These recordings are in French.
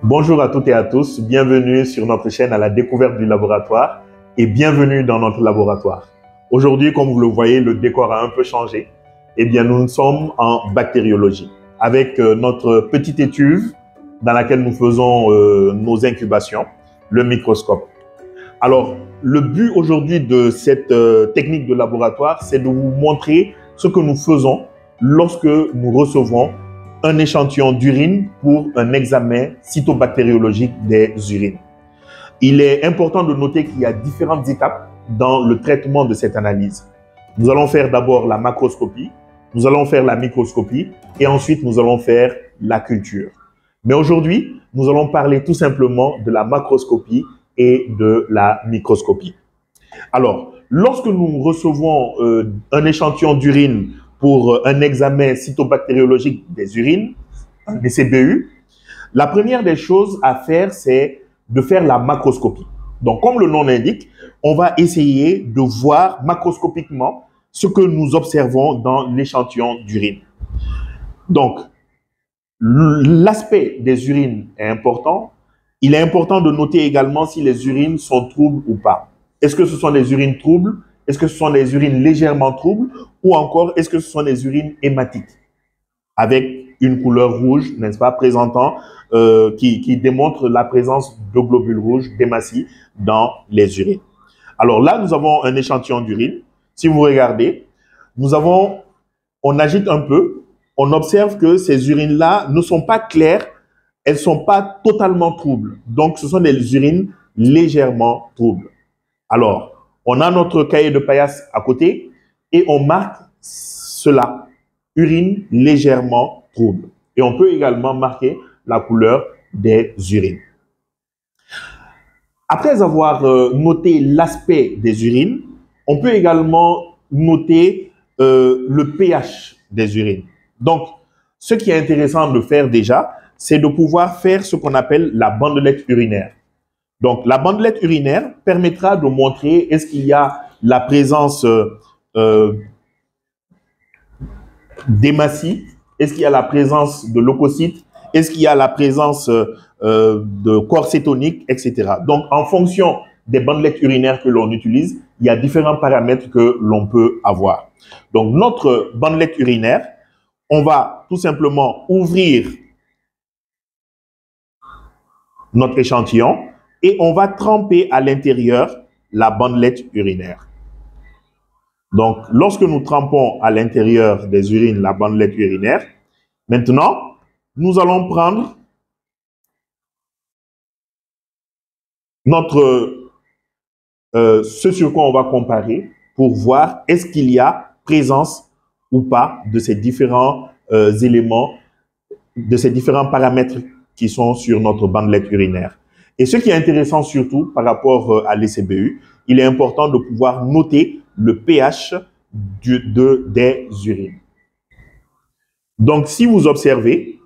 Bonjour à toutes et à tous, bienvenue sur notre chaîne à la découverte du laboratoire et bienvenue dans notre laboratoire. Aujourd'hui, comme vous le voyez, le décor a un peu changé. Eh bien, nous sommes en bactériologie avec notre petite étuve dans laquelle nous faisons nos incubations, le microscope. Alors, le but aujourd'hui de cette technique de laboratoire, c'est de vous montrer ce que nous faisons lorsque nous recevons un échantillon d'urine pour un examen cytobactériologique des urines. Il est important de noter qu'il y a différentes étapes dans le traitement de cette analyse. Nous allons faire d'abord la macroscopie, nous allons faire la microscopie et ensuite nous allons faire la culture. Mais aujourd'hui, nous allons parler tout simplement de la macroscopie et de la microscopie. Alors, lorsque nous recevons un échantillon d'urine pour un examen cytobactériologique des urines, un ECBU, la première des choses à faire, c'est de faire la macroscopie. Donc, comme le nom l'indique, on va essayer de voir macroscopiquement ce que nous observons dans l'échantillon d'urine. Donc, l'aspect des urines est important. Il est important de noter également si les urines sont troubles ou pas. Est-ce que ce sont des urines troubles? Est-ce que ce sont des urines légèrement troubles? Ou encore, est-ce que ce sont des urines hématiques? Avec une couleur rouge, n'est-ce pas, présentant, qui démontre la présence de globules rouges, d'hématies, dans les urines. Alors là, nous avons un échantillon d'urine. Si vous regardez, on agite un peu, on observe que ces urines-là ne sont pas claires, elles ne sont pas totalement troubles. Donc, ce sont des urines légèrement troubles. Alors, on a notre cahier de paillasse à côté et on marque cela, urine légèrement trouble. Et on peut également marquer la couleur des urines. Après avoir noté l'aspect des urines, on peut également noter le pH des urines. Donc, ce qui est intéressant de faire déjà, c'est de pouvoir faire ce qu'on appelle la bandelette urinaire. Donc, la bandelette urinaire permettra de montrer est-ce qu'il y a la présence d'hématies, est-ce qu'il y a la présence de leucocytes, est-ce qu'il y a la présence de corps cétoniques, etc. Donc, en fonction des bandelettes urinaires que l'on utilise, il y a différents paramètres que l'on peut avoir. Donc, notre bandelette urinaire, on va tout simplement ouvrir notre échantillon et on va tremper à l'intérieur la bandelette urinaire. Donc, lorsque nous trempons à l'intérieur des urines la bandelette urinaire, maintenant, nous allons prendre ce sur quoi on va comparer pour voir est-ce qu'il y a présence ou pas de ces différents éléments, de ces différents paramètres qui sont sur notre bandelette urinaire. Et ce qui est intéressant surtout par rapport à l'ECBU, il est important de pouvoir noter le pH des urines. Donc, si vous observez,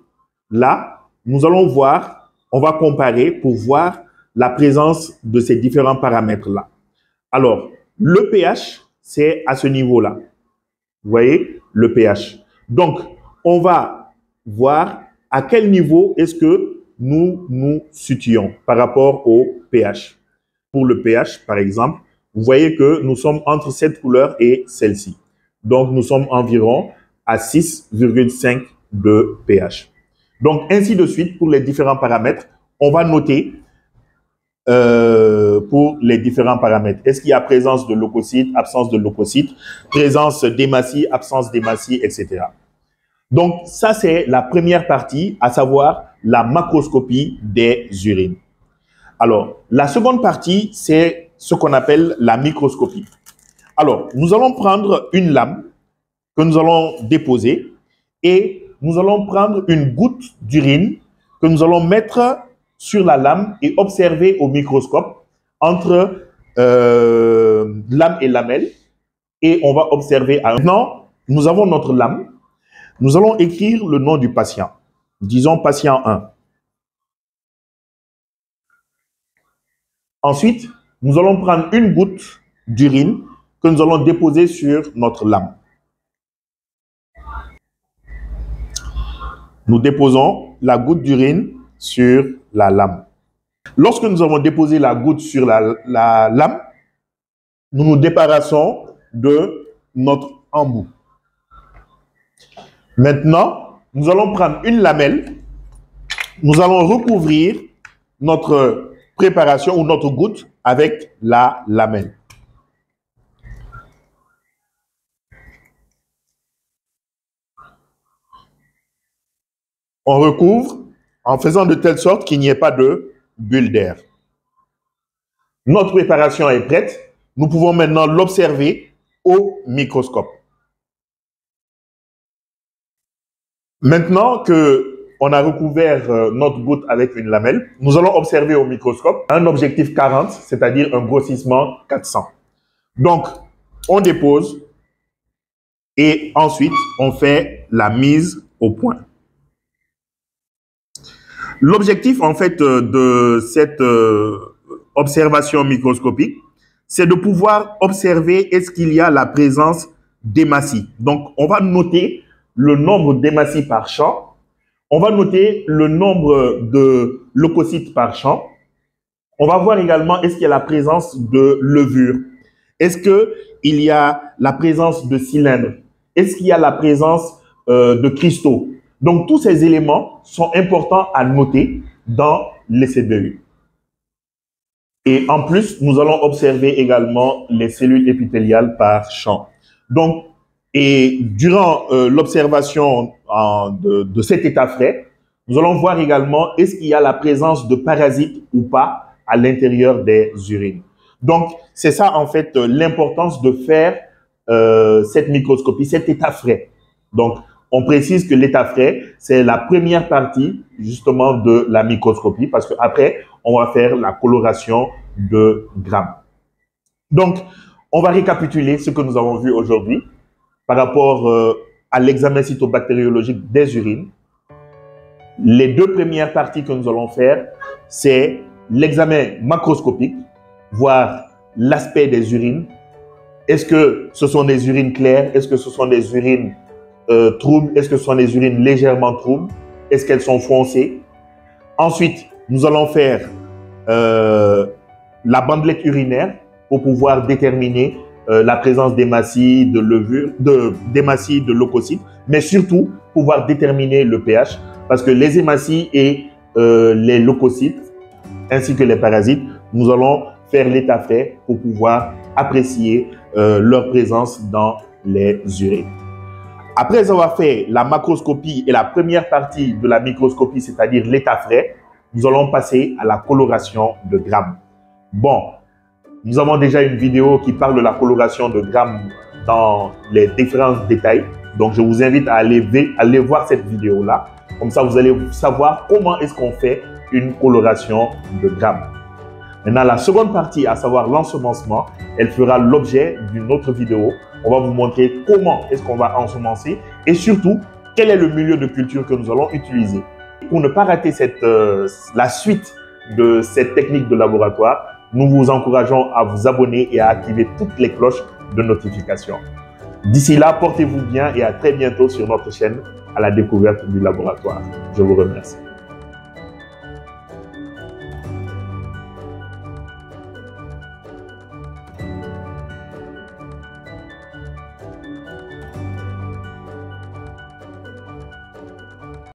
là, nous allons voir, on va comparer pour voir la présence de ces différents paramètres-là. Alors, le pH, c'est à ce niveau-là. Vous voyez, le pH. Donc, on va voir à quel niveau est-ce que nous nous situons par rapport au pH. Pour le pH, par exemple, vous voyez que nous sommes entre cette couleur et celle-ci. Donc, nous sommes environ à 6,5 de pH. Donc, ainsi de suite, pour les différents paramètres, on va noter pour les différents paramètres. Est-ce qu'il y a présence de leucocytes, absence de leucocytes, présence d'hématies, absence d'hématies, etc. Donc, ça, c'est la première partie, à savoir la macroscopie des urines. Alors, la seconde partie, c'est ce qu'on appelle la microscopie. Alors, nous allons prendre une lame que nous allons déposer et nous allons prendre une goutte d'urine que nous allons mettre sur la lame et observer au microscope entre lame et lamelle. Et on va observer. Maintenant, nous avons notre lame. Nous allons écrire le nom du patient. Disons patient 1. Ensuite, nous allons prendre une goutte d'urine que nous allons déposer sur notre lame. Nous déposons la goutte d'urine sur la lame. Lorsque nous avons déposé la goutte sur la lame, nous nous débarrassons de notre embout. Maintenant, nous allons prendre une lamelle. Nous allons recouvrir notre préparation ou notre goutte avec la lamelle. On recouvre en faisant de telle sorte qu'il n'y ait pas de bulle d'air. Notre préparation est prête. Nous pouvons maintenant l'observer au microscope. Maintenant qu'on a recouvert notre goutte avec une lamelle, nous allons observer au microscope un objectif 40, c'est-à-dire un grossissement 400. Donc, on dépose et ensuite, on fait la mise au point. L'objectif, en fait, de cette observation microscopique, c'est de pouvoir observer est-ce qu'il y a la présence d'hématies. Donc, on va noter le nombre d'hématies par champ. On va noter le nombre de leucocytes par champ. On va voir également est-ce qu'il y a la présence de levures. Est-ce qu'il y a la présence de cylindres? Est-ce qu'il y a la présence de cristaux? Donc, tous ces éléments sont importants à noter dans l'essai de vue. Et en plus, nous allons observer également les cellules épithéliales par champ. Donc, et durant l'observation de cet état frais, nous allons voir également est-ce qu'il y a la présence de parasites ou pas à l'intérieur des urines. Donc, c'est ça en fait l'importance de faire cette microscopie, cet état frais. Donc, on précise que l'état frais, c'est la première partie justement de la microscopie parce qu'après, on va faire la coloration de grammes. Donc, on va récapituler ce que nous avons vu aujourd'hui par rapport à l'examen cytobactériologique des urines. Les deux premières parties que nous allons faire, c'est l'examen macroscopique, voir l'aspect des urines. Est-ce que ce sont des urines claires? Est-ce que ce sont des urines troubles? Est-ce que ce sont des urines légèrement troubles? Est-ce qu'elles sont foncées? Ensuite, nous allons faire la bandelette urinaire pour pouvoir déterminer la présence d'hématies, de levures, d'hématies, de leucocytes, mais surtout pouvoir déterminer le pH parce que les hématies et les leucocytes ainsi que les parasites, nous allons faire l'état frais pour pouvoir apprécier leur présence dans les urines. Après avoir fait la macroscopie et la première partie de la microscopie, c'est-à-dire l'état frais, nous allons passer à la coloration de grammes. Bon, nous avons déjà une vidéo qui parle de la coloration de grammes dans les différents détails. Donc, je vous invite à aller voir cette vidéo-là. Comme ça, vous allez savoir comment est-ce qu'on fait une coloration de grammes. Maintenant, la seconde partie, à savoir l'ensemencement, elle fera l'objet d'une autre vidéo. On va vous montrer comment est-ce qu'on va ensemencer et surtout, quel est le milieu de culture que nous allons utiliser. Pour ne pas rater la suite de cette technique de laboratoire, nous vous encourageons à vous abonner et à activer toutes les cloches de notification. D'ici là, portez-vous bien et à très bientôt sur notre chaîne à la découverte du laboratoire. Je vous remercie.